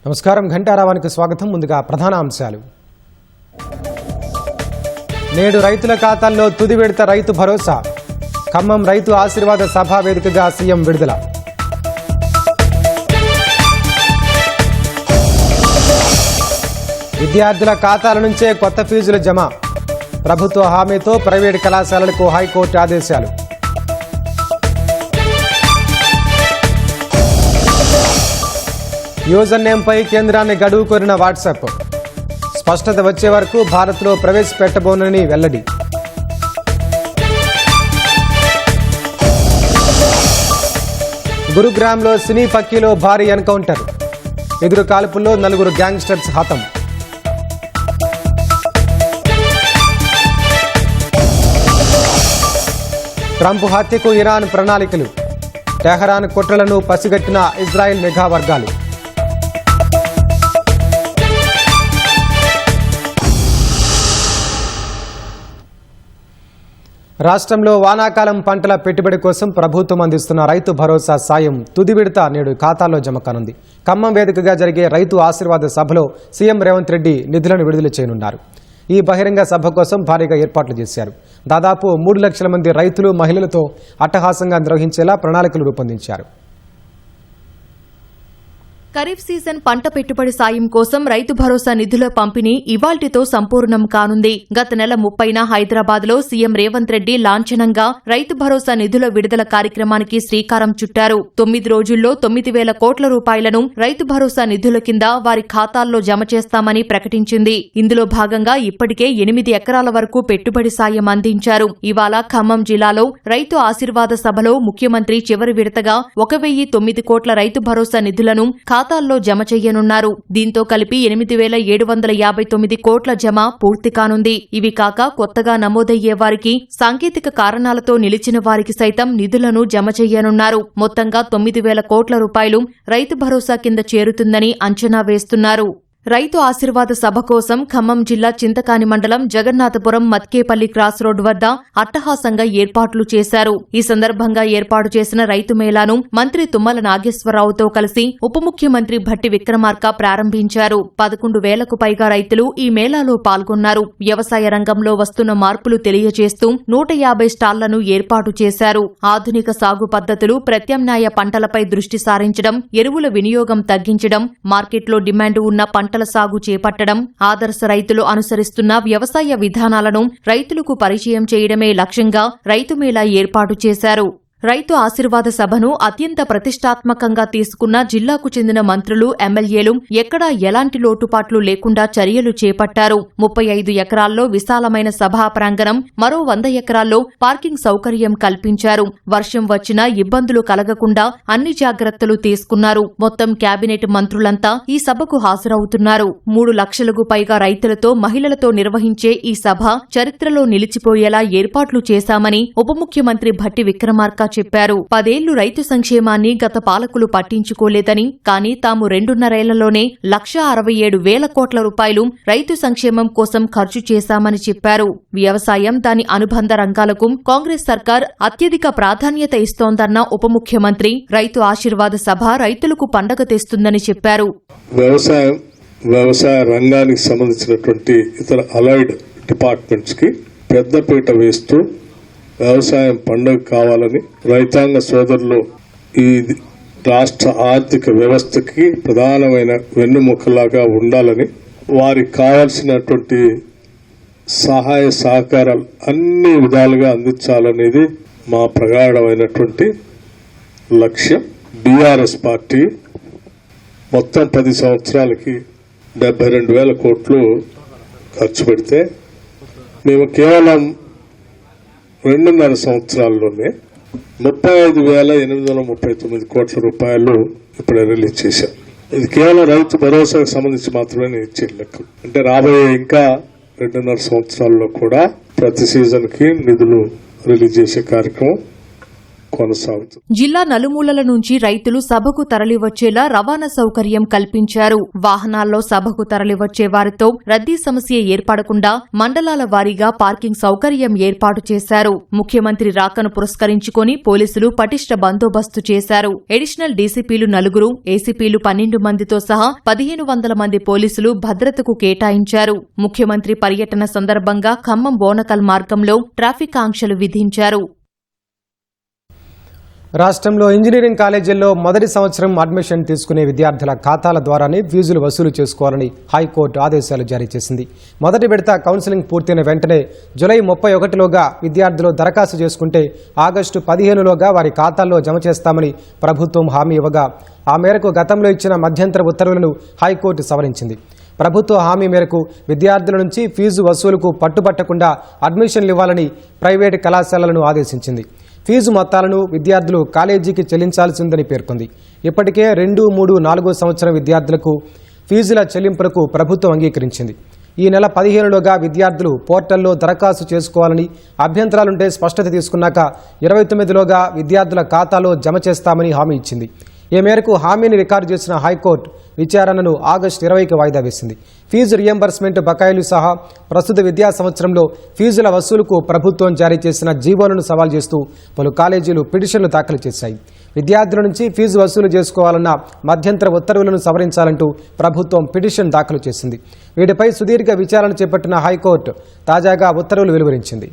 నమస్కారం. ఘంటారావానికి స్వాగతం. ముందుగా ప్రధాన అంశాలు. నేడు రైతుల ఖాతాల్లో తుది విడత రైతు భరోసా. ఖమ్మం రైతు ఆశీర్వాద సభ వేదికగా సీఎం విడుదల. విద్యార్థుల ఖాతాల నుంచే కొత్త ఫీజుల జమ. ప్రభుత్వ హామీతో ప్రైవేటు కళాశాలలకు హైకోర్టు ఆదేశాలు. యూజర్ నేమ్పై కేంద్రాన్ని గడువు కోరిన వాట్సాప్. స్పష్టత వచ్చే వరకు భారత్లో ప్రవేశపెట్టబోనని వెల్లడి. గురుగ్రామ్లో సినీ పక్కీలో భారీ ఎన్కౌంటర్. ఎదురు కాల్పుల్లో 4 గ్యాంగ్స్టర్స్ హతం. ట్రంప్ హత్యకు ఇరాన్ ప్రణాళికలు. టెహరాన్ కుట్రలను పసిగట్టిన ఇజ్రాయెల్ నిఘా వర్గాలు. రాష్ట్రంలో వానాకాలం పంటల పెట్టుబడి కోసం ప్రభుత్వం అందిస్తున్న రైతు భరోసా సాయం తుది విడత నేడు ఖాతాల్లో జమ కానుంది. ఖమ్మం వేదికగా జరిగే రైతు ఆశీర్వాద సభలో సీఎం రేవంత్ రెడ్డి నిధులను విడుదల చేయనున్నారు. ఈ బహిరంగ సభ కోసం భారీగా ఏర్పాట్లు చేశారు. దాదాపు 3 లక్షల మంది రైతులు, మహిళలతో అట్టహాసంగా నిర్వహించేలా ప్రణాళికలు రూపొందించారు. ఖరీఫ్ సీజన్ పంట పెట్టుబడి సాయం కోసం రైతు భరోసా నిధుల పంపిణీ ఇవాల్టితో సంపూర్ణం కానుంది. గత నెల 30న హైదరాబాద్లో సీఎం రేవంత్ రెడ్డి లాంఛనంగా రైతు భరోసా నిధుల విడుదల కార్యక్రమానికి శ్రీకారం చుట్టారు. 9 రోజుల్లో 9,000 కోట్ల రూపాయలను రైతు భరోసా నిధుల కింద వారి ఖాతాల్లో జమ చేస్తామని ప్రకటించింది. ఇందులో భాగంగా ఇప్పటికే 8 ఎకరాల వరకు పెట్టుబడి సాయం అందించారు. ఇవాళ ఖమ్మం జిల్లాలో రైతు ఆశీర్వాద సభలో ముఖ్యమంత్రి చివరి విడతగా 1,009 కోట్ల రైతు భరోసా నిధులను ఖాతాల్లో జమ చెయ్యనున్నారు. దీంతో కలిపి 8,759 కోట్ల జమ పూర్తి కానుంది. ఇవి కాక కొత్తగా నమోదయ్యే వారికి, సాంకేతిక కారణాలతో నిలిచిన వారికి సైతం నిధులను జమ చెయ్యనున్నారు. మొత్తంగా 9,000 కోట్ల రూపాయలు రైతు భరోసా కింద చేరుతుందని అంచనా వేస్తున్నారు. రైతు ఆశీర్వాద సభ కోసం ఖమ్మం జిల్లా చింతకాని మండలం జగన్నాథపురం మత్కేపల్లి క్రాస్ రోడ్డు వద్ద అట్టహాసంగా ఏర్పాట్లు చేశారు. ఈ సందర్భంగా ఏర్పాటు చేసిన రైతు మేళాను మంత్రి తుమ్మల నాగేశ్వరరావుతో కలిసి ఉప ముఖ్యమంత్రి భట్టి విక్రమార్క ప్రారంభించారు. 11,000కు పైగా రైతులు ఈ మేళాలో పాల్గొన్నారు. వ్యవసాయ రంగంలో వస్తున్న మార్పులు తెలియజేస్తూ 150 స్టాళ్లను ఏర్పాటు చేశారు. ఆధునిక సాగు పద్ధతులు, ప్రత్యామ్నాయ పంటలపై దృష్టి సారించడం, ఎరువుల వినియోగం తగ్గించడం, మార్కెట్లో డిమాండ్ ఉన్న పంటల సాగు చేపట్టడం, ఆదర్శ రైతులు అనుసరిస్తున్న వ్యవసాయ విధానాలను రైతులకు పరిచయం చేయడమే లక్ష్యంగా రైతు మేళా ఏర్పాటు చేశారు. రైతు ఆశీర్వాద సభను అత్యంత ప్రతిష్టాత్మకంగా తీసుకున్న జిల్లాకు చెందిన మంత్రులు, ఎమ్మెల్యేలు ఎక్కడా ఎలాంటి లోటుపాట్లు లేకుండా చర్యలు చేపట్టారు. 35 ఎకరాల్లో విశాలమైన సభా ప్రాంగణం, మరో 100 ఎకరాల్లో పార్కింగ్ సౌకర్యం కల్పించారు. వర్షం వచ్చినా ఇబ్బందులు కలగకుండా అన్ని జాగ్రత్తలు తీసుకున్నారు. మొత్తం కేబినెట్ మంత్రులంతా ఈ సభకు హాజరవుతున్నారు. 3 లక్షలకు పైగా రైతులతో, మహిళలతో నిర్వహించే ఈ సభ చరిత్రలో నిలిచిపోయేలా ఏర్పాట్లు చేశామని ఉప ముఖ్యమంత్రి భట్టి విక్రమార్క చెప్పారు. 10 ఏళ్లు రైతు సంక్షేమాన్ని గత పాలకులు పట్టించుకోలేదని, కానీ తాము 2.5 ఏళ్లలోనే 1,67,000 కోట్ల రూపాయలు రైతు సంక్షేమం కోసం ఖర్చు చేశామని చెప్పారు. వ్యవసాయం, దాని అనుబంధ రంగాలకు కాంగ్రెస్ సర్కార్ అత్యధిక ప్రాధాన్యత ఇస్తోందన్న ఉప ముఖ్యమంత్రి రైతు ఆశీర్వాద సభ రైతులకు పండగ తెస్తుందని చెప్పారు. వ్యవసాయ రంగానికి సంబంధించినటువంటి ఇతర అలైడ్ డిపార్ట్మెంట్స్ కి పెద్దపీట వేస్తూ వ్యవసాయం పండుగ కావాలని, రైతాంగ సోదరులు ఈ రాష్ట్ర ఆర్థిక వ్యవస్థకి ప్రధానమైన వెన్నుముకలాగా ఉండాలని, వారికి కావాల్సినటువంటి సహాయ సహకారాలు అన్ని విధాలుగా అందించాలనేది మా ప్రగాఢమైనటువంటి లక్ష్యం. బీఆర్ఎస్ పార్టీ మొత్తం 10 సంవత్సరాలకి 72,000 కోట్లు ఖర్చు పెడితే మేము కేవలం 2.5 సంవత్సరాల్లోనే 35,839 కోట్ల రూపాయలు ఇప్పుడు రిలీజ్ చేశాం. ఇది కేవలం రైతు భరోసాకు సంబంధించి మాత్రమే ఇచ్చే లెక్క. అంటే రాబోయే ఇంకా 2.5 సంవత్సరాల్లో కూడా ప్రతి సీజన్ కి నిధులు రిలీజ్ చేసే కార్యక్రమం కొనసాగుతుంది. జిల్లా నలుమూలల నుంచి రైతులు సభకు తరలివచ్చేలా రవాణా సౌకర్యం కల్పించారు. వాహనాల్లో సభకు తరలివచ్చే వారితో రద్దీ సమస్య ఏర్పడకుండా మండలాల వారీగా పార్కింగ్ సౌకర్యం ఏర్పాటు చేశారు. ముఖ్యమంత్రి రాకను పురస్కరించుకుని పోలీసులు పటిష్ట బందోబస్తు చేశారు. అడిషనల్ డీసీపీలు 4, ఏసీపీలు 12 మందితో సహా 1500 మంది పోలీసులు భద్రతకు కేటాయించారు. ముఖ్యమంత్రి పర్యటన సందర్భంగా ఖమ్మం బోనకల్ మార్గంలో ట్రాఫిక్ ఆంక్షలు విధించారు. రాష్ట్రంలో ఇంజనీరింగ్ కాలేజీల్లో మొదటి సంవత్సరం అడ్మిషన్ తీసుకునే విద్యార్థుల ఖాతాల ద్వారానే ఫీజులు వసూలు చేసుకోవాలని హైకోర్టు ఆదేశాలు జారీ చేసింది. మొదటి విడత కౌన్సిలింగ్ పూర్తయిన వెంటనే జూలై 31లోగా విద్యార్థులు దరఖాస్తు చేసుకుంటే ఆగస్టు 15లోగా వారి ఖాతాల్లో జమ చేస్తామని ప్రభుత్వం హామీ ఇవ్వగా ఆ మేరకు గతంలో ఇచ్చిన మధ్యంతర ఉత్తర్వులను హైకోర్టు సవరించింది. ప్రభుత్వ హామీ మేరకు విద్యార్థుల నుంచి ఫీజు వసూలుకు పట్టుబట్టకుండా అడ్మిషన్లు ఇవ్వాలని ప్రైవేటు కళాశాలలను ఆదేశించింది. ఫీజు మొత్తాలను విద్యార్థులు కాలేజీకి చెల్లించాల్సి ఉందని పేర్కొంది. ఇప్పటికే 2, 3, 4 సంవత్సరం విద్యార్థులకు ఫీజుల చెల్లింపులకు ప్రభుత్వం అంగీకరించింది. ఈ నెల 15లోగా విద్యార్థులు పోర్టల్లో దరఖాస్తు చేసుకోవాలని, అభ్యంతరాలుంటే స్పష్టత తీసుకున్నాక 29లోగా విద్యార్థుల ఖాతాలో జమ చేస్తామని హామీ ఇచ్చింది. ఈ మేరకు హామీని రికార్డు చేసిన హైకోర్టు విచారణను ఆగస్టు 20కి వాయిదా వేసింది. ఫీజు రియంబర్స్మెంట్ బకాయిలు సహా ప్రస్తుత విద్యా సంవత్సరంలో ఫీజుల వసూలుకు ప్రభుత్వం జారీ చేసిన జీవోలను సవాల్ చేస్తూ పలు కాలేజీలు పిటిషన్లు దాఖలు చేశాయి. విద్యార్థుల నుంచి ఫీజు వసూలు చేసుకోవాలన్న మధ్యంతర ఉత్తర్వులను సవరించాలంటూ ప్రభుత్వం పిటిషన్ దాఖలు చేసింది. వీటిపై సుదీర్ఘ విచారణ చేపట్టిన హైకోర్టు తాజాగా ఉత్తర్వులు వెలువరించింది.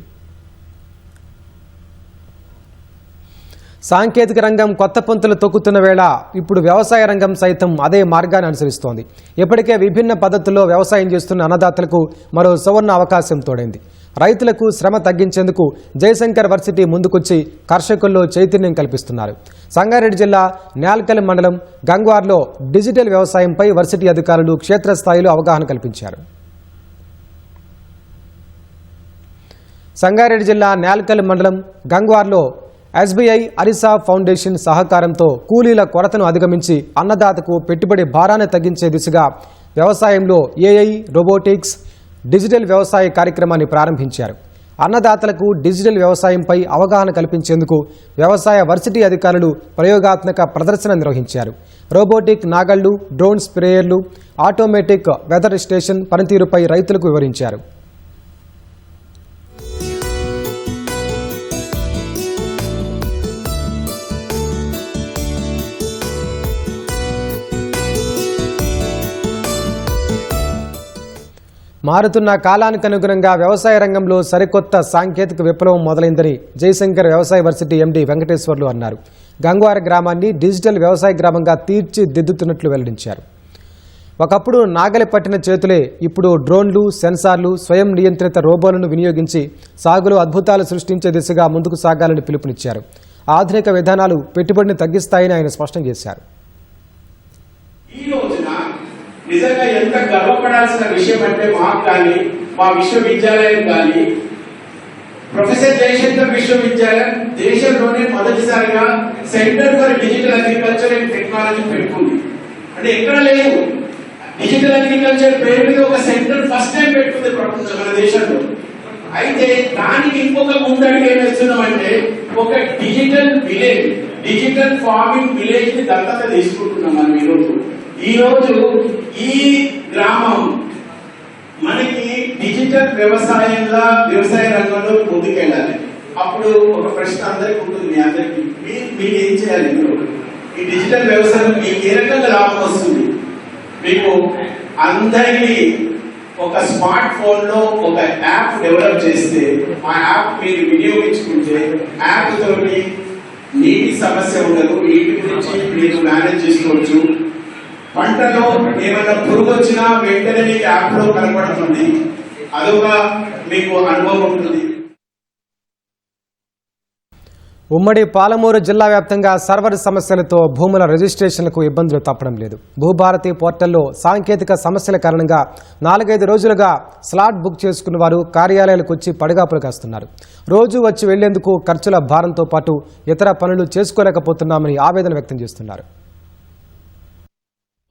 సాంకేతిక రంగం కొత్త పంతులు తొక్కుతున్న వేళ ఇప్పుడు వ్యవసాయ రంగం సైతం అదే మార్గాన్ని అనుసరిస్తోంది. ఇప్పటికే విభిన్న పద్ధతుల్లో వ్యవసాయం చేస్తున్న అన్నదాతలకు మరో సువర్ణ అవకాశం తోడైంది. రైతులకు శ్రమ తగ్గించేందుకు జయశంకర్ వర్సిటీ ముందుకొచ్చి కర్షకుల్లో చైతన్యం కల్పిస్తున్నారు. సంగారెడ్డి జిల్లా న్యాల్కల్ మండలం గంగ్వార్లో డిజిటల్ వ్యవసాయంపై వర్సిటీ అధికారులు క్షేత్రస్థాయిలో అవగాహన కల్పించారు. సంగారెడ్డి జిల్లా న్యాల్కల్ మండలం గంగ్వార్లో ఎస్బీఐ అరిసా ఫౌండేషన్ సహకారంతో కూలీల కొరతను అధిగమించి అన్నదాతకు పెట్టుబడి భారాన్ని తగ్గించే దిశగా వ్యవసాయంలో ఏఐ, రోబోటిక్స్, డిజిటల్ వ్యవసాయ కార్యక్రమాన్ని ప్రారంభించారు. అన్నదాతలకు డిజిటల్ వ్యవసాయంపై అవగాహన కల్పించేందుకు వ్యవసాయ వర్సిటీ అధికారులు ప్రయోగాత్మక ప్రదర్శన నిర్వహించారు. రోబోటిక్ నాగళ్లు, డ్రోన్ స్ప్రేయర్లు, ఆటోమేటిక్ వెదర్ స్టేషన్ పనితీరుపై రైతులకు వివరించారు. మారుతున్న కాలానికి అనుగుణంగా వ్యవసాయ రంగంలో సరికొత్త సాంకేతిక విప్లవం మొదలైందని జయశంకర్ వ్యవసాయ వర్సిటీ ఎండీ వెంకటేశ్వర్లు అన్నారు. గంగ్వార గ్రామాన్ని డిజిటల్ వ్యవసాయ గ్రామంగా తీర్చిదిద్దుతున్నట్లు వెల్లడించారు. ఒకప్పుడు నాగలి పట్టిన చేతులే ఇప్పుడు డ్రోన్లు, సెన్సార్లు, స్వయం నియంత్రిత రోబోలను వినియోగించి సాగులో అద్భుతాలు సృష్టించే దిశగా ముందుకు సాగాలని పిలుపునిచ్చారు. ఆధునిక విధానాలు పెట్టుబడిని తగ్గిస్తాయని ఆయన స్పష్టం చేశారు. నిజంగా ఎంత గర్వపడాల్సిన విషయం అంటే మాకు కానీ, మా విశ్వవిద్యాలయం కానీ, ప్రొఫెసర్ జయశంకర్ విశ్వవిద్యాలయం దేశంలోనే మొదటిసారిగా centre for digital agriculture and technology పెట్టుకుంది. అంటే ఎక్కడ లేదు. డిజిటల్ అగ్రికల్చర్ పేరు మీద ఒక సెంటర్ ఫస్ట్ టైం పెట్టుకుంది ప్రపంచం మన దేశంలో. అయితే దానికి ఇంకొక ముందడుగు ఏం వేస్తున్నామంటే ఒక digital village, digital farming village ని దత్తత తీసుకుంటున్నాం మనం ఈరోజు ఈ గ్రామం మనకి డిజిటల్ వ్యవసాయ రంగంలో ముందుకెళ్ళాలి. అప్పుడు ఒక ప్రశ్న అందరికి ఉంటుంది, మీ అందరికి, మీకు ఏం చేయాలి? ఈ డిజిటల్ వ్యవసాయం మీకు ఏ రకంగా లాభం వస్తుంది? మీకు అందరికీ ఒక స్మార్ట్ ఫోన్ లో ఒక యాప్ డెవలప్ చేస్తే, ఆ యాప్ మీరు వినియోగించుకుంటే యాప్ తోటి నీటి సమస్య ఉండదు, నీటి గురించి మీరు మేనేజ్ చేసుకోవచ్చు. పంటలో ఏమైనా పురుగు వచ్చినా వెంటనే మీకు యాప్ లో కనపడుతుంది. అదొక మీకు అనుభవం ఉంటుంది. ఉమ్మడి పాలమూరు జిల్లా వ్యాప్తంగా సర్వర్ సమస్యలతో భూముల రిజిస్ట్రేషన్లకు ఇబ్బందులు తప్పడం లేదు. భూభారతి పోర్టల్లో సాంకేతిక సమస్యల కారణంగా 4-5 రోజులుగా స్లాట్ బుక్ చేసుకున్న వారు కార్యాలయాలకు వచ్చి పడిగాపులు కాస్తున్నారు. రోజు వచ్చి వెళ్లేందుకు ఖర్చుల భారంతో పాటు ఇతర పనులు చేసుకోలేకపోతున్నామని ఆవేదన వ్యక్తం చేస్తున్నారు.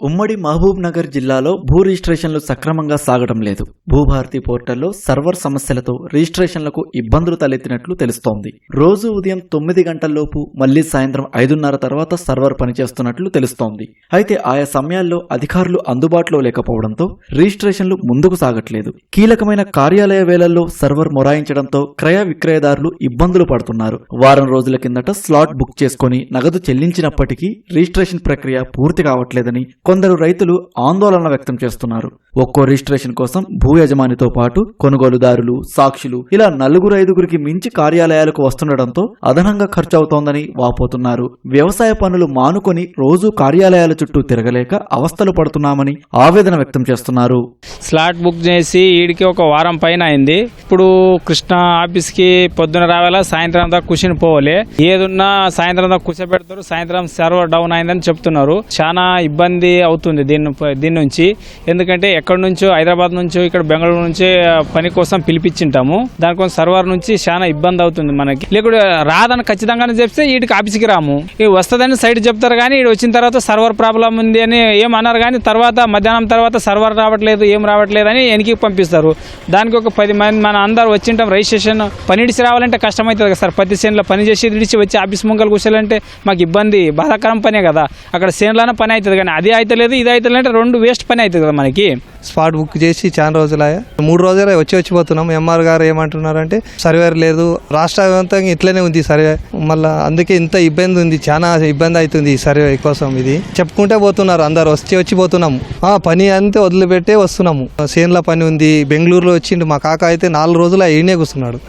ఉమ్మడి మహబూబ్ నగర్ జిల్లాలో భూ రిజిస్ట్రేషన్లు సక్రమంగా సాగడం లేదు. భూభారతి పోర్టల్లో సర్వర్ సమస్యలతో రిజిస్ట్రేషన్లకు ఇబ్బందులు తలెత్తినట్లు తెలుస్తోంది. రోజు ఉదయం 9 గంటల్లోపు మళ్లీ సాయంత్రం 5:30 తర్వాత సర్వర్ పనిచేస్తున్నట్లు తెలుస్తోంది. అయితే ఆయా సమయాల్లో అధికారులు అందుబాటులో లేకపోవడంతో రిజిస్ట్రేషన్లు ముందుకు సాగట్లేదు. కీలకమైన కార్యాలయ వేళల్లో సర్వర్ మొరాయించడంతో క్రయ విక్రయదారులు ఇబ్బందులు పడుతున్నారు. వారం రోజుల కిందట స్లాట్ బుక్ చేసుకుని నగదు చెల్లించినప్పటికీ రిజిస్ట్రేషన్ ప్రక్రియ పూర్తి కావట్లేదని కొందరు రైతులు ఆందోళన వ్యక్తం చేస్తున్నారు. ఒక్కో రిజిస్ట్రేషన్ కోసం భూ యజమానితో పాటు కొనుగోలుదారులు, సాక్షులు ఇలా 4-5 మించి కార్యాలయాలకు వస్తుండటంతో అదనంగా ఖర్చు అవుతోందని వాపోతున్నారు. వ్యవసాయ పనులు మానుకొని రోజు కార్యాలయాల చుట్టూ తిరగలేక అవస్థలు పడుతున్నామని ఆవేదన వ్యక్తం చేస్తున్నారు. స్లాట్ బుక్ చేసి ఈడికి ఒక వారం పైన అయింది. ఇప్పుడు కృష్ణ ఆఫీస్కి పొద్దున రావాలా, సాయంత్రం దాకా కూర్చుని పోవాలి. ఏదున్నా సాయంత్రం దాకా కూర్చోబెడతారు. సాయంత్రం సర్వర్ డౌన్ అయిందని చెప్తున్నారు. చాలా ఇబ్బంది అవుతుంది దీని నుంచి. ఎందుకంటే ఎక్కడి నుంచో హైదరాబాద్ నుంచో ఇక్కడ బెంగళూరు నుంచి పని కోసం పిలిపించింటాము. దానికోసం సర్వర్ నుంచి చాలా ఇబ్బంది అవుతుంది మనకి. లేకుంటే రాదని ఖచ్చితంగానే చెప్తే వీటికి ఆఫీస్కి రాము. వస్తుందని సైడ్ చెప్తారు కానీ వీడు వచ్చిన తర్వాత సర్వర్ ప్రాబ్లం ఉంది అని ఏమన్నారు కానీ తర్వాత మధ్యాహ్నం తర్వాత సర్వర్ రావట్లేదు, ఏం రావట్లేదు అని వెనక్కి పంపిస్తారు. దానికి ఒక 10 మంది మన అందరు వచ్చింటాం. రిజిస్ట్రేషన్ పని ఇడిచి రావాలంటే కష్టమవుతుంది కదా సార్. 10 సేన్ల పని చేసి ఇడిచి వచ్చి ఆఫీస్ ముంగలు కూర్చోాలంటే మాకు ఇబ్బంది, బాధాకరం పనే కదా. అక్కడ సేన్లోనే పని అవుతుంది కానీ అది అయితే లేదు, ఇది అయితే అంటే 2 వేస్ట్ పని అవుతుంది కదా మనకి. స్పాట్ బుక్ చేసి చాలా రోజులయ్యా, 3 రోజులే వచ్చిపోతున్నాం. ఎంఆర్ గారు ఏమంటున్నారంటే సర్వేర్ లేదు, రాష్ట్ర వ్యాప్తంగా ఇట్లనే ఉంది సర్వే. మళ్ళీ అందుకే ఇంత ఇబ్బంది ఉంది, చాలా ఇబ్బంది అవుతుంది ఈ సర్వే కోసం. ఇది చెప్పుకుంటే పోతున్నారు అందరు, వచ్చిపోతున్నాము. పని అంతే వదిలిపెట్టే వస్తున్నాము. సేన్ల పని ఉంది, బెంగళూరులో వచ్చిండు మా కాక అయితే 4 రోజులు ఈయనే కూర్చున్నాడు.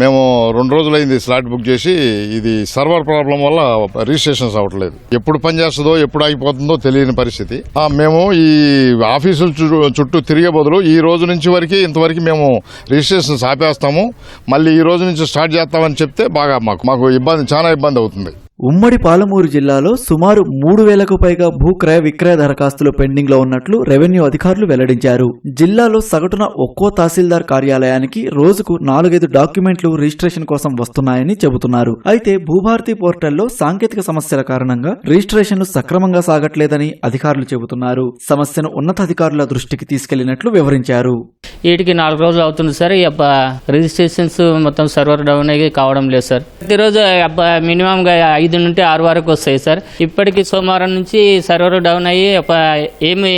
మేము 2 రోజులైంది స్లాట్ బుక్ చేసి. ఇది సర్వర్ ప్రాబ్లం వల్ల రిజిస్ట్రేషన్స్ అవ్వట్లేదు. ఎప్పుడు పనిచేస్తుందో ఎప్పుడు అయిపోతుందో తెలియని పరిస్థితి. మేము ఈ ఆఫీసుల చుట్టూ తిరిగే బదులు ఈ రోజు నుంచి ఇంతవరకు మేము రిజిస్ట్రేషన్స్ ఆపేస్తాము, మళ్ళీ ఈ రోజు నుంచి స్టార్ట్ చేస్తామని చెప్తే బాగా మాకు ఇబ్బంది, చాలా ఇబ్బంది అవుతుంది. ఉమ్మడి పాలమూరు జిల్లాలో సుమారు 3,000కు పైగా భూ క్రయ విక్రయ దరఖాస్తులు పెండింగ్ లో ఉన్నట్లు రెవెన్యూ అధికారులు వెల్లడించారు. జిల్లాలో సగటున ఒక్కో తహసీల్దార్ కార్యాలయానికి రోజుకు 4-5 డాక్యుమెంట్లు రిజిస్ట్రేషన్ కోసం వస్తున్నాయని చెబుతున్నారు. అయితే భూభారతి పోర్టల్లో సాంకేతిక సమస్యల కారణంగా రిజిస్ట్రేషన్లు సక్రమంగా సాగట్లేదని అధికారులు చెబుతున్నారు. సమస్యను ఉన్నతాధికారుల దృష్టికి తీసుకెళ్లినట్లు వివరించారు. వీటికి 4 రోజులు అవుతుంది సార్. రిజిస్ట్రేషన్స్ మొత్తం సర్వర్ డౌన్ అయ్యి కావడం లేదు సార్. ప్రతిరోజు మినిమంగా 5 నుండి 6 వరకు వస్తాయి సార్. ఇప్పటికి సోమవారం నుంచి సర్వర్ డౌన్ అయ్యి ఏమి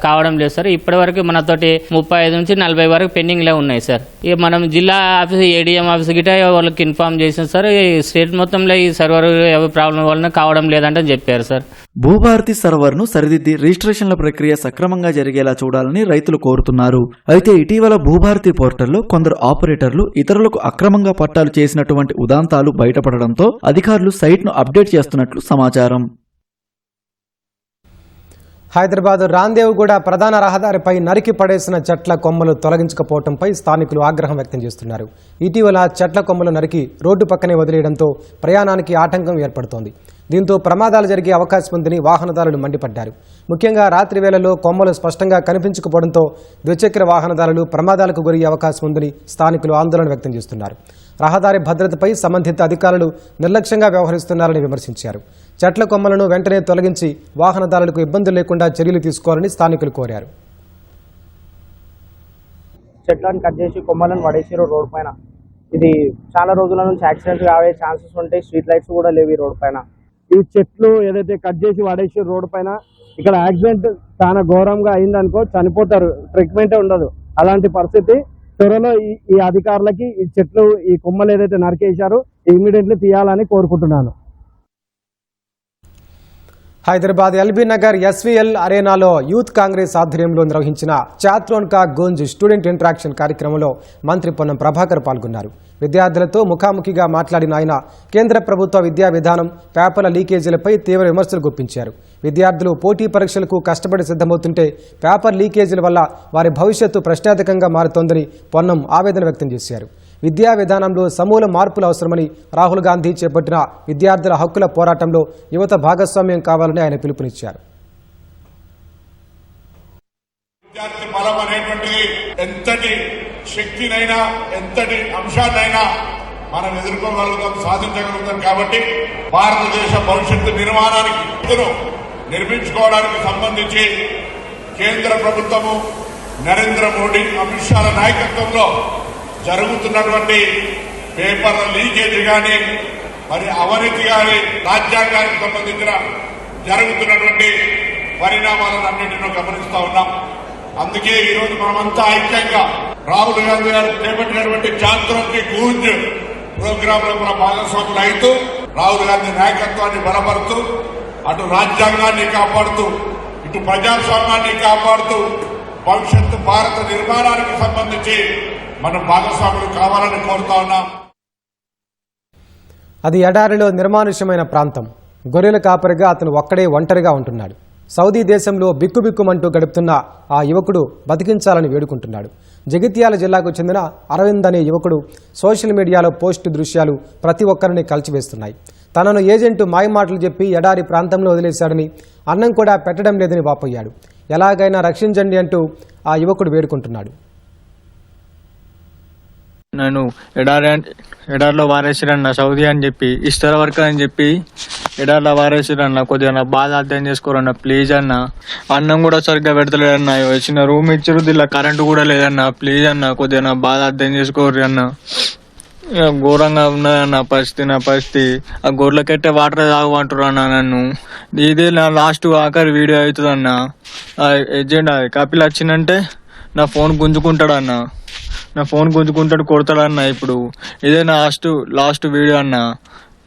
కావడం లేదు సార్. ఇప్పటి వరకు మనతోటి 35 నుంచి 40 వరకు పెండింగ్లే ఉన్నాయి సార్. ఇక మనం జిల్లా ఆఫీస్, ఏడీఎం ఆఫీస్ గిట్ట వాళ్ళకి ఇన్ఫార్మ్ చేసాం సార్. ఈ స్టేట్ మొత్తంలో ఈ సర్వర్ ప్రాబ్లం వలన కావడం లేదంటే చెప్పారు సార్. భూభారతి సర్వర్ను సరిదిద్ది రిజిస్ట్రేషన్ల ప్రక్రియ సక్రమంగా జరిగేలా చూడాలని రైతులు కోరుతున్నారు. అయితే ఇటీవల భూభారతి పోర్టల్లో కొందరు ఆపరేటర్లు ఇతరులకు అక్రమంగా పట్టాలు చేసినటువంటి ఉదాంతాలు బయటపడడంతో అధికారులు సైట్ను అప్డేట్ చేస్తున్నట్లు సమాచారం. హైదరాబాద్ రాందేవ్గూడ ప్రధాన రహదారిపై నరికి పడేసిన చెట్ల కొమ్మలు తొలగించకపోవడంపై స్థానికులు ఆగ్రహం వ్యక్తం చేస్తున్నారు. ఇటీవల చెట్ల కొమ్మలు నరికి రోడ్డు పక్కనే వదిలేయడంతో ప్రయాణానికి ఆటంకం ఏర్పడుతోంది. దీంతో ప్రమాదాలు జరిగే అవకాశం ఉందని వాహనదారులు మండిపడ్డారు. ముఖ్యంగా రాత్రి వేళల్లో కొమ్మలు స్పష్టంగా కనిపించకపోవడంతో ద్విచక్ర వాహనదారులు ప్రమాదాలకు గురయ్యే అవకాశం ఉందని స్థానికులు ఆందోళన వ్యక్తం చేస్తున్నారు. రహదారి భద్రతపై సంబంధిత అధికారులు నిర్లక్ష్యంగా వ్యవహరిస్తున్నారని విమర్శించారు. చెట్ల కొమ్మలను వెంటనే తొలగించి వాహనదారులకు ఇబ్బందులు లేకుండా చర్యలు తీసుకోవాలని స్థానికులు కోరారు. చెట్లను కట్ చేసి కొమ్మలను పడేసారు రోడ్ పైన. ఇది చాలా రోజుల నుంచి యాక్సిడెంట్ కావే ఛాన్సెస్ ఉంటాయి. స్ట్రీట్ లైట్స్ కూడా లేవు ఈ రోడ్ పైన. ఈ చెట్లు ఏదైతే కట్ చేసి పడేసి రోడ్ పైన ఇక్కడ యాక్సిడెంట్ చాలా ఘోరంగా అయిందనుకో, చనిపోతారు, ట్రీట్మెంటే ఉండదు. అలాంటి పరిస్థితి. త్వరలో ఈ అధికారులకి ఈ చెట్లు, ఈ కొమ్మలు ఏదైతే నరికేశారో ఇమీడియట్లీ తీయాలని కోరుకుంటున్నాను. హైదరాబాద్ ఎల్బీ నగర్ ఎస్వీఎల్ అరేనాలో యూత్ కాంగ్రెస్ ఆధ్వర్యంలో నిర్వహించిన చాత్రోన్ కా గూంజ్ స్టూడెంట్ ఇంటరాక్షన్ కార్యక్రమంలో మంత్రి పొన్నం ప్రభాకర్ పాల్గొన్నారు. విద్యార్థులతో ముఖాముఖిగా మాట్లాడిన ఆయన కేంద్ర ప్రభుత్వ విద్యా విధానం, పేపర్ల లీకేజీలపై తీవ్ర విమర్శలు గుప్పించారు. విద్యార్థులు పోటీ పరీక్షలకు కష్టపడి సిద్ధమవుతుంటే పేపర్ లీకేజీల వల్ల వారి భవిష్యత్తు ప్రశ్నార్థకంగా మారుతోందని పొన్నం ఆవేదన వ్యక్తం చేశారు. విద్యా విధానంలో సమూల మార్పులు అవసరమని రాహుల్ గాంధీ చేపట్టిన విద్యార్థుల హక్కుల పోరాటంలో యువత భాగస్వామ్యం కావాలని ఆయన పిలుపునిచ్చారు. విద్యార్థి బలం అనేటువంటిది ఎంతటి శక్తినైనా, ఎంతటి అంశాన్నైనా మనం ఎదుర్కోగలుగుతాం, సాధించగలుగుతాం. కాబట్టి భారతదేశ భవిష్యత్తు నిర్మాణానికి నిర్మించుకోవడానికి సంబంధించి కేంద్ర ప్రభుత్వము నరేంద్ర మోడీ అమిత్ షాల నాయకత్వంలో జరుగుతున్నటువంటి పేపర్ల లీకేజ్ కానీ మరి అవినీతి కానీ రాజ్యాంగానికి సంబంధించిన జరుగుతున్నటువంటి పరిణామాలను అన్నింటినో గమనిస్తా ఉన్నాం. అందుకే ఈ రోజు మనమంతా ఐక్యంగా రాహుల్ గాంధీ గారు చేపట్టినటువంటి జాతరకి గూంజ్ ప్రోగ్రామ్ లో మన భాగస్వాములు అవుతూ రాహుల్ గాంధీ నాయకత్వాన్ని బలపరుతూ అటు రాజ్యాంగాన్ని కాపాడుతూ ఇటు ప్రజాస్వామ్యాన్ని కాపాడుతూ భవిష్యత్తు భారత నిర్మాణానికి సంబంధించి మనం భాగస్వాములు కావాలని కోరుతా ఉన్నాం. అది ఎడారిలో నిర్మానుష్యమైన ప్రాంతం. గొర్రెల కాపరిగా అతను ఒక్కడే ఒంటరిగా ఉంటున్నాడు. సౌదీ దేశంలో బిక్కుబిక్కుమంటూ గడుపుతున్న ఆ యువకుడు బతికించాలని వేడుకుంటున్నాడు. జగిత్యాల జిల్లాకు చెందిన అరవింద్ అనే యువకుడు సోషల్ మీడియాలో పోస్టు దృశ్యాలు ప్రతి ఒక్కరిని కలిచివేస్తున్నాయి. తనను ఏజెంటు మాయమాటలు చెప్పి ఎడారి ప్రాంతంలో వదిలేశాడని, అన్నం కూడా పెట్టడం లేదని వాపోయాడు. ఎలాగైనా రక్షించండి అంటూ ఆ యువకుడు వేడుకుంటున్నాడు. నన్ను ఎడారిలో వారేసిరన్న సౌదీ అని చెప్పి ఇస్తర వర్క్ అని చెప్పి ఎడారిలో వారేసిరన్న, కొద్దిగా నా బాధ అర్థం చేసుకోరన్న ప్లీజ్ అన్న. అన్నం కూడా సరిగ్గా పెడతలేదన్న, చిన్న రూమ్ ఇచ్చారు, దీనిలో కరెంటు కూడా లేదన్న, ప్లీజ్ అన్న కొద్దిగా నా బాధ అర్థం చేసుకోరు అన్న. ఘోరంగా ఉన్నదన్న పరిస్థితి, నా పరిస్థితి. ఆ గొర్రెలకెట్టే వాటర్ తాగమంటారు అన్న నన్ను. ఇదే నా లాస్ట్ ఆఖరి వీడియో అవుతుందన్న. ఏజెంట్ కపిల్ వచ్చిందంటే నా ఫోన్ గుంజుకుంటాడన్న, నా ఫోన్ గుంజుకుంటాడు, కొడతాడన్న. ఇప్పుడు ఇదే నా లాస్ట్ వీడియో అన్న.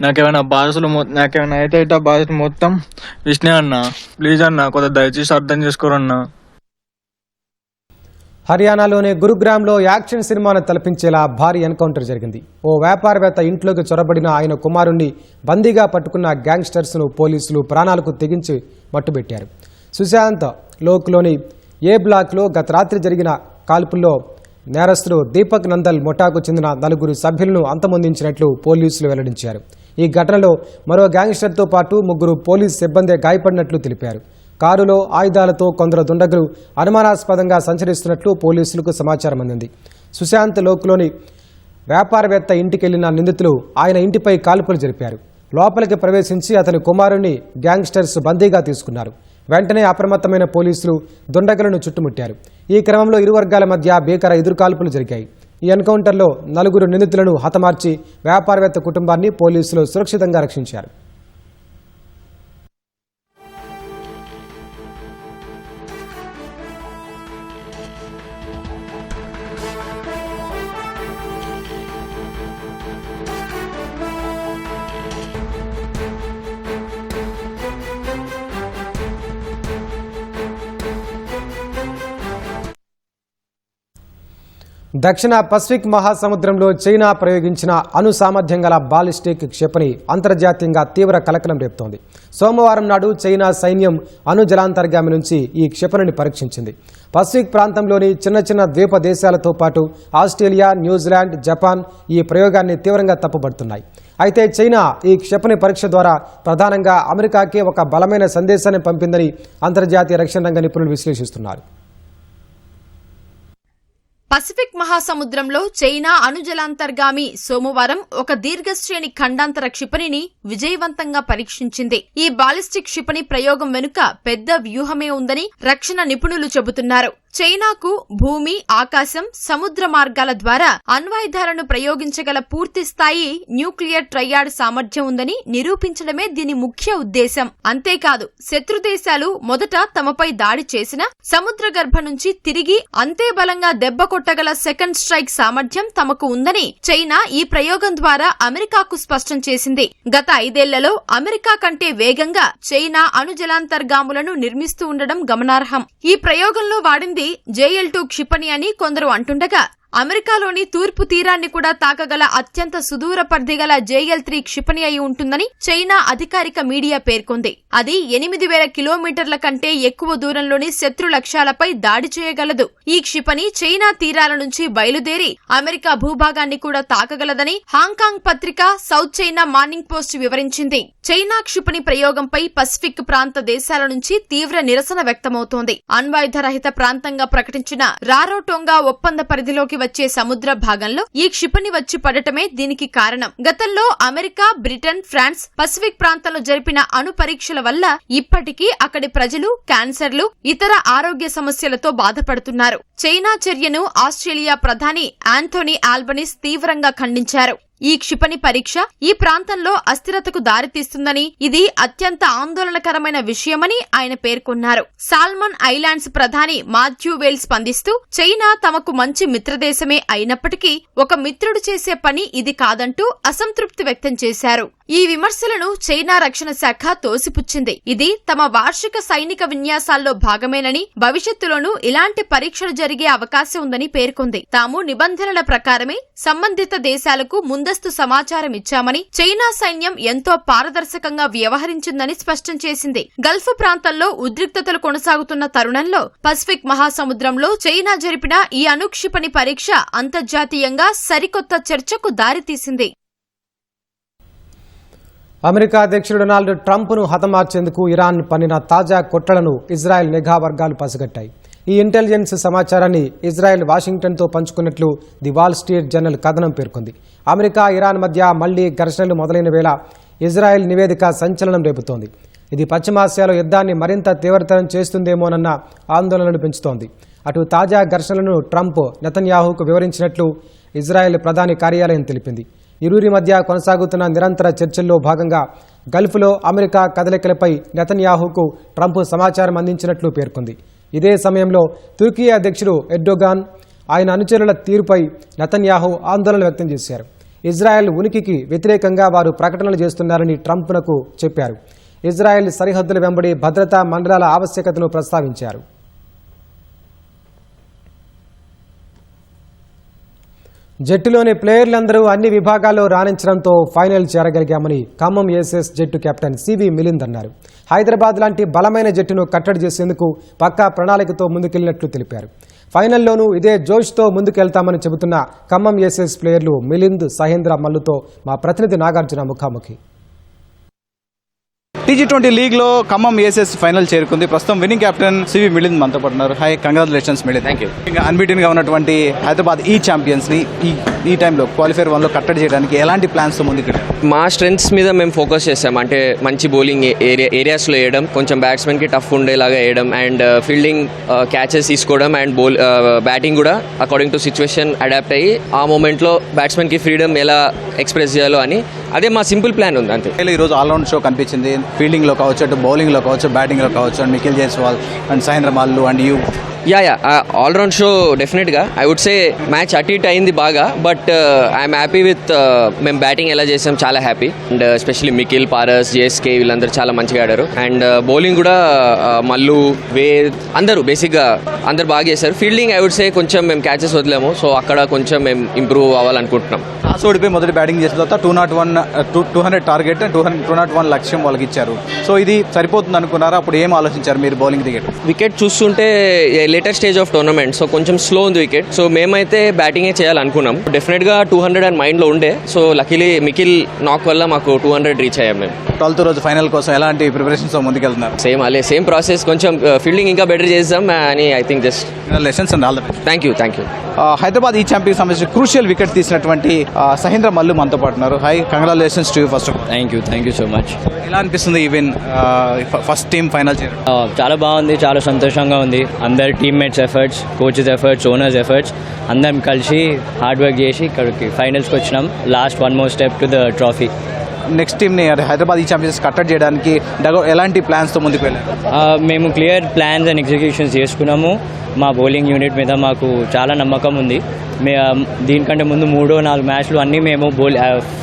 నాకేమైనా బాధలు నాకేమైనా అయితే బాధలు మొత్తం విష్ణే అన్న, ప్లీజ్ అన్న కొద్దిగా దయచేసి అర్థం చేసుకోరన్నా. హర్యానాలోని గురుగ్రామ్లో యాక్షన్ సినిమాను తలపించేలా భారీ ఎన్కౌంటర్ జరిగింది. ఓ వ్యాపారవేత్త ఇంట్లోకి చొరబడిన ఆయన కుమారుణ్ణి బందీగా పట్టుకున్న గ్యాంగ్స్టర్స్ను పోలీసులు ప్రాణాలకు తెగించి మట్టుబెట్టారు. సుశాంత్ లోక్లోని ఏ బ్లాక్లో గత రాత్రి జరిగిన కాల్పుల్లో నేరస్తుడు దీపక్ నందల్ ముఠాకు చెందిన 4 సభ్యులను అంతమొందించినట్లు పోలీసులు వెల్లడించారు. ఈ ఘటనలో మరో గ్యాంగ్స్టర్తో పాటు 3 పోలీసు సిబ్బంది గాయపడినట్లు తెలిపారు. కారులో ఆయుధాలతో కొందరు దుండగులు అనుమానాస్పదంగా సంచరిస్తున్నట్లు పోలీసులకు సమాచారం అందింది. సుశాంత్ లోక్లోని వ్యాపారవేత్త ఇంటికెళ్లిన నిందితులు ఆయన ఇంటిపై కాల్పులు జరిపారు. లోపలికి ప్రవేశించి అతని కుమారుణ్ణి గ్యాంగ్స్టర్స్ బందీగా తీసుకున్నారు. వెంటనే అప్రమత్తమైన పోలీసులు దుండగులను చుట్టుముట్టారు. ఈ క్రమంలో ఇరు వర్గాల మధ్య భీకర ఎదురుకాల్పులు జరిగాయి. ఈ ఎన్కౌంటర్లో 4 నిందితులను హతమార్చి వ్యాపారవేత్త కుటుంబాన్ని పోలీసులు సురక్షితంగా రక్షించారు. దక్షిణ పసిఫిక్ మహాసముద్రంలో చైనా ప్రయోగించిన అణు సామర్థ్యం గల బాలిస్టిక్ క్షిపణి అంతర్జాతీయంగా తీవ్ర కలకలం రేపుతోంది. సోమవారం నాడు చైనా సైన్యం అణు జలాంతర్గామి నుంచి ఈ క్షిపణిని పరీక్షించింది. పసిఫిక్ ప్రాంతంలోని చిన్న ద్వీప దేశాలతో పాటు ఆస్ట్రేలియా, న్యూజిలాండ్, జపాన్ ఈ ప్రయోగాన్ని తీవ్రంగా తప్పుపడుతున్నాయి. అయితే చైనా ఈ క్షిపణి పరీక్ష ద్వారా ప్రధానంగా అమెరికాకే ఒక బలమైన సందేశాన్ని పంపిందని అంతర్జాతీయ రక్షణ రంగ నిపుణులు విశ్లేషిస్తున్నారు. పసిఫిక్ మహాసముద్రంలో చైనా అణుజలాంతర్గామి సోమవారం ఒక దీర్ఘశ్రేణి ఖండాంతర క్షిపణిని విజయవంతంగా పరీక్షించింది. ఈ బాలిస్టిక్ క్షిపణి ప్రయోగం వెనుక పెద్ద వ్యూహమే ఉందని రక్షణ నిపుణులు చెబుతున్నారు. చైనాకు భూమి, ఆకాశం, సముద్ర మార్గాల ద్వారా అణ్వాయుధాలను ప్రయోగించగల పూర్తిస్థాయి న్యూక్లియర్ ట్రయాడ్ సామర్థ్యం ఉందని నిరూపించడమే దీని ముఖ్య ఉద్దేశం. అంతేకాదు, శత్రుదేశాలు మొదట తమపై దాడి చేసినా సముద్ర గర్భం నుంచి తిరిగి అంతే బలంగా దెబ్బ కొట్టగల సెకండ్ స్ట్రైక్ సామర్థ్యం తమకు ఉందని చైనా ఈ ప్రయోగం ద్వారా అమెరికాకు స్పష్టం చేసింది. గత 5 ఏళ్లలో అమెరికా కంటే వేగంగా చైనా అణుజలాంతర్గాములను నిర్మిస్తూ ఉండడం గమనార్హం. ఈ ప్రయోగంలో వాడింది JL-2 క్షిపణి అని కొందరు అంటుండగా, అమెరికాలోని తూర్పు తీరాన్ని కూడా తాకగల అత్యంత సుదూర పరిధి గల JL-3 క్షిపణి అయి ఉంటుందని చైనా అధికారిక మీడియా పేర్కొంది. అది 8000 కిలోమీటర్ల కంటే ఎక్కువ దూరంలోని శత్రు లక్ష్యాలపై దాడి చేయగలదు. ఈ క్షిపణి చైనా తీరాల నుంచి బయలుదేరి అమెరికా భూభాగాన్ని కూడా తాకగలదని హాంకాంగ్ పత్రిక సౌత్ చైనా మార్నింగ్ పోస్ట్ వివరించింది. చైనా క్షిపణి ప్రయోగంపై పసిఫిక్ ప్రాంత దేశాల నుంచి తీవ్ర నిరసన వ్యక్తమవుతోంది. అణ్వాయుధ రహిత ప్రాంతంగా ప్రకటించిన రారోటోంగా ఒప్పంద పరిధిలోకి వచ్చే సముద్ర భాగంలో ఈ క్షిపణి వచ్చి పడటమే దీనికి కారణం. గతంలో అమెరికా, బ్రిటన్, ఫ్రాన్స్ పసిఫిక్ ప్రాంతంలో జరిపిన అణు పరీక్షల వల్ల ఇప్పటికీ అక్కడి ప్రజలు క్యాన్సర్లు, ఇతర ఆరోగ్య సమస్యలతో బాధపడుతున్నారు. చైనా చర్యను ఆస్ట్రేలియా ప్రధాని ఆంథోనీ ఆల్బనీస్ తీవ్రంగా ఖండించారు. ఈ క్షిపణి పరీక్ష ఈ ప్రాంతంలో అస్థిరతకు దారితీస్తుందని, ఇది అత్యంత ఆందోళనకరమైన విషయమని ఆయన పేర్కొన్నారు. సాల్మన్ ఐలాండ్స్ ప్రధాని మాథ్యూ వేల్ స్పందిస్తూ, చైనా తమకు మంచి మిత్రదేశమే అయినప్పటికీ ఒక మిత్రుడు చేసే పని ఇది కాదంటూ అసంతృప్తి వ్యక్తం చేశారు. ఈ విమర్శలను చైనా రక్షణ శాఖ తోసిపుచ్చింది. ఇది తమ వార్షిక సైనిక విన్యాసాల్లో భాగమేనని, భవిష్యత్తులోనూ ఇలాంటి పరీక్షలు జరిగే అవకాశం ఉందని పేర్కొంది. తాము నిబంధనల ప్రకారమే సంబంధిత దేశాలకు ముందస్తు సమాచారం ఇచ్చామని, చైనా సైన్యం ఎంతో పారదర్శకంగా వ్యవహరించిందని స్పష్టం చేసింది. గల్ఫ్ ప్రాంతంలో ఉద్రిక్తతలు కొనసాగుతున్న తరుణంలో పసిఫిక్ మహాసముద్రంలో చైనా జరిపిన ఈ అణుక్షిపణి పరీక్ష అంతర్జాతీయంగా సరికొత్త చర్చకు దారితీసింది. అమెరికా అధ్యక్షుడు డొనాల్డ్ ట్రంప్ను హతమార్చేందుకు ఇరాన్ పన్నిన తాజా కుట్రలను ఇజ్రాయెల్ నిఘా వర్గాలు పసిగట్టాయి. ఈ ఇంటెలిజెన్స్ సమాచారాన్ని ఇజ్రాయెల్ వాషింగ్టన్తో పంచుకున్నట్లు ది వాల్ స్ట్రీట్ జర్నల్ కథనం పేర్కొంది. అమెరికా, ఇరాన్ మధ్య మళ్లీ ఘర్షణలు మొదలైన వేళ ఇజ్రాయెల్ నివేదిక సంచలనం రేపుతోంది. ఇది పశ్చిమాసియాలో యుద్ధాన్ని మరింత తీవ్రతరం చేస్తుందేమోనన్న ఆందోళనలు పెంచుతోంది. అటు తాజా ఘర్షణలను ట్రంప్ నెతన్యాహుకు వివరించినట్లు ఇజ్రాయెల్ ప్రధాని కార్యాలయం తెలిపింది. ఇరువురి మధ్య కొనసాగుతున్న నిరంతర చర్చల్లో భాగంగా గల్ఫ్లో అమెరికా కదలికలపై నెతన్యాహుకు ట్రంప్ సమాచారం అందించినట్లు పేర్కొంది. ఇదే సమయంలో తుర్కీ అధ్యక్షుడు ఎర్డోగాన్, ఆయన అనుచరుల తీరుపై నెతన్యాహు ఆందోళన వ్యక్తం చేశారు. ఇజ్రాయెల్ ఉనికికి వ్యతిరేకంగా వారు ప్రకటనలు చేస్తున్నారని ట్రంప్నకు చెప్పారు. ఇజ్రాయెల్ సరిహద్దుల వెంబడి భద్రతా మండలాల ఆవశ్యకతను ప్రస్తావించారు. జట్టులోని ప్లేయర్లందరూ అన్ని విభాగాల్లో రాణించడంతో ఫైనల్ చేరగలిగామని ఖమ్మం ఏసెస్ జట్టు కెప్టెన్ సివి మిలింద్ అన్నారు. హైదరాబాద్ లాంటి బలమైన జట్టును కట్టడి చేసేందుకు పక్కా ప్రణాళికతో ముందుకెళ్లినట్లు తెలిపారు. ఫైనల్లోనూ ఇదే జోష్తో ముందుకెళ్తామని చెబుతున్న ఖమ్మం ఏసెస్ ప్లేయర్లు మిలింద్, సహేంద్ర మల్లుతో మా ప్రతినిధి నాగార్జున ముఖాముఖి. T20 లీగ్లో ఖమ్మం ఏసెస్ ఫైనల్ చేరుకుంది. ప్రస్తుతం విన్నింగ్ కెప్టెన్ సివి మిలింద్ మనతో పడుతున్నారు. High, congratulations Milind. Thank you. ఇంకా అన్బీటెన్గా ఉన్నటువంటి హైదరాబాద్ ఈ ఛాంపియన్స్ని ఈ టైంలో క్వాలిఫైర్ 1లో కట్టడి చేయడానికి ఎలాంటి ప్లాన్స్తో ముందుకు? మా స్ట్రెంగ్స్ మీద మేము ఫోకస్ చేస్తాం. అంటే మంచి బౌలింగ్ ఏరియాస్లో వేయడం, కొంచెం బ్యాట్స్మెన్కి టఫ్ ఉండేలాగా వేయడం, అండ్ ఫీల్డింగ్ క్యాచెస్ తీసుకోవడం, అండ్ బ్యాటింగ్ కూడా అకార్డింగ్ టు సిచ్యువేషన్ అడాప్ట్ అయ్యి ఆ మూమెంట్లో బ్యాట్స్మెన్కి ఫ్రీడమ్ ఎలా ఎక్స్ప్రెస్ చేయాలో అని అదే మా సింపుల్ ప్లాన్ ఉంది అంతే. ఈరోజు ఆల్రౌండ్ షో కనిపించింది. ఫీల్డింగ్లో కావచ్చు, అటు బౌలింగ్లో కావచ్చు, బ్యాటింగ్లో కావచ్చు, and Nikhil Jaiswal and Sahendra Mallu and you. Yeah all round show డెఫినెట్గా ఐ వుడ్ సే మ్యాచ్ అటు ఇటు అయింది బాగా, బట్ ఐఎమ్ హ్యాపీ విత్ మేము బ్యాటింగ్ ఎలా చేసాం, చాలా happy. And especially Mikil, Paras, JSK వీళ్ళందరూ చాలా మంచిగా ఆడారు. అండ్ బౌలింగ్ కూడా మల్లు, వేద్ అందరూ బేసిక్గా అందరు బాగా చేశారు. ఫీల్డింగ్ ఐ వుడ్ సే కొంచెం మేము క్యాచెస్ వదిలేము, సో అక్కడ కొంచెం మేము ఇంప్రూవ్ అవ్వాలనుకుంటున్నాం. టాస్ ఓడిపోయి మొదటి బ్యాటింగ్ చేసిన తర్వాత 200 టార్గెట్, 201 లక్ష్యం వాళ్ళకి ఇచ్చారు. సో ఇది సరిపోతుంది అనుకున్నారా? అప్పుడు ఏం ఆలోచించారు మీరు బౌలింగ్ దిగేట? వికెట్ చూస్తుంటే later stage of tournament, so కొంచెం స్లో ఉంది వికెట్. సో మేమైతే బ్యాటింగే చేయాలనుకున్నాం. డెఫినెట్గా 200 అండ్ మైండ్లో ఉండే. సో లక్కీలీ మికిల్ నాక్ వల్ల మాకు 200 రీచ్ అయ్యాం మేము. 12th రోజు ఫైనల్ కోసం ఎలాంటి ప్రిపరేషన్స్ ముందుకెళ్తున్నారు? సేమ్ ప్రాసెస్, కొంచెం ఫీల్డింగ్ ఇంకా బెటర్ చేద్దాం అని I think. Just lessons and all the best. Thank you. Hyderabad ఈ ఛాంపియన్ సంబంధించి క్రూషియల్ వికెట్ తీసినటువంటి సహేంద్ర మల్లు మనతో పాటున్నారు. Hi, congratulations to you first. Thank you so much. ఎలా అనిపిస్తుంది ఈవెన్ ఫస్ట్ టీమ్ ఫైనల్ చేయడం? చాలా బాగుంది, చాలా సంతోషంగా ఉంది. అందరు teammates efforts, coaches efforts, owners efforts అందరం కలిసి హార్డ్ వర్క్ చేసి ఇక్కడికి ఫైనల్స్కి వచ్చినాం. Last one more step to the trophy. Next టీమ్ని హైదరాబాద్ ఈ ఛాంపియన్స్ కట్టడి చేయడానికి ఎలాంటి ప్లాన్స్తో ముందుకు వెళ్ళారు? మేము క్లియర్ ప్లాన్స్ అండ్ ఎగ్జిక్యూషన్స్ చేసుకున్నాము. మా బౌలింగ్ యూనిట్ మీద మాకు చాలా నమ్మకం ఉంది. దీనికంటే ముందు 3-4 మ్యాచ్లు అన్నీ మేము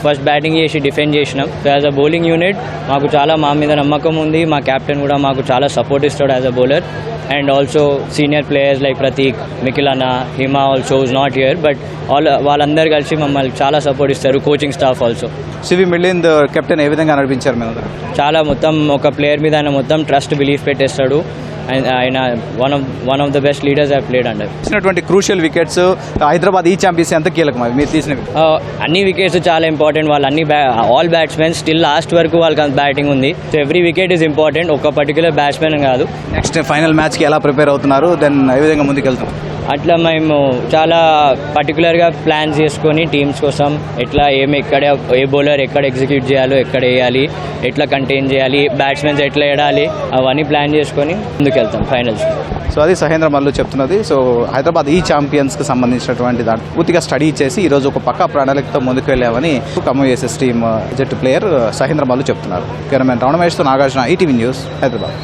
ఫస్ట్ బ్యాటింగ్ చేసి డిఫెండ్ చేసినాం. So as a bowling unit మాకు చాలా మా మీద నమ్మకం ఉంది. మా కెప్టెన్ కూడా మాకు చాలా సపోర్ట్ ఇస్తాడు as a bowler. And also senior players like Prateek, Mikil అన్న, Hima also is not here, but వాళ్ళందరూ కలిసి మమ్మల్ని చాలా సపోర్ట్ ఇస్తారు. Coaching staff also. CV Milind captain ఏ విధంగా నడిపించారు మేము? చాలా మొత్తం ఒక ప్లేయర్ మీద ఆయన మొత్తం ట్రస్ట్, బిలీఫ్ పెట్టేస్తాడు. ఆయన one of the best leaders I played under. ఇచ్చినటువంటి క్రూషియల్ వికెట్స్ హైదరాబాద్ ఈ ఛాంపియన్స్ ఎంత కీలకం అవి మీరు తీసినవి? అన్ని వికెట్స్ చాలా ఇంపార్టెంట్. వాళ్ళు అన్ని ఆల్ బ్యాట్స్మెన్ స్టిల్ లాస్ట్ వరకు వాళ్ళకి బ్యాటింగ్ ఉంది. So every wicket is important, ఒక పర్టికులర్ బ్యాట్స్మెన్ కాదు. నెక్స్ట్ ఫైనల్ మ్యాచ్కి ఎలా ప్రిపేర్ అవుతున్నారు, దెన్ ఏ విధంగా ముందుకెళ్తాం? అట్లా మేము చాలా పర్టికులర్గా ప్లాన్స్ చేసుకొని టీమ్స్ కోసం ఎట్లా ఎక్కడ ఏ బౌలర్ ఎక్కడ ఎగ్జిక్యూట్ చేయాలో, ఎక్కడ వేయాలి, ఎట్లా కంటైన్ చేయాలి, బ్యాట్స్మెన్స్ ఎట్లా వేయాలి, అవన్నీ ప్లాన్ చేసుకొని ముందుకెళ్తాం ఫైనల్స్. సో అది సహేంద్ర మల్లు చెప్తున్నది. సో హైదరాబాద్ ఈ ఛాంపియన్స్కి సంబంధించినటువంటి దాంట్లో పూర్తిగా స్టడీ చేసి ఈరోజు ఒక పక్కా ప్రణాళికతో ముందుకు వెళ్ళామని ఖమ్మం ఏసెస్ టీమ్ జట్టు ప్లేయర్ సహేంద్ర మల్లు చెప్తున్నారు. కెమెరామెన్ రమణమేష్తో నాగార్జున, ఈటీవీ న్యూస్, హైదరాబాద్.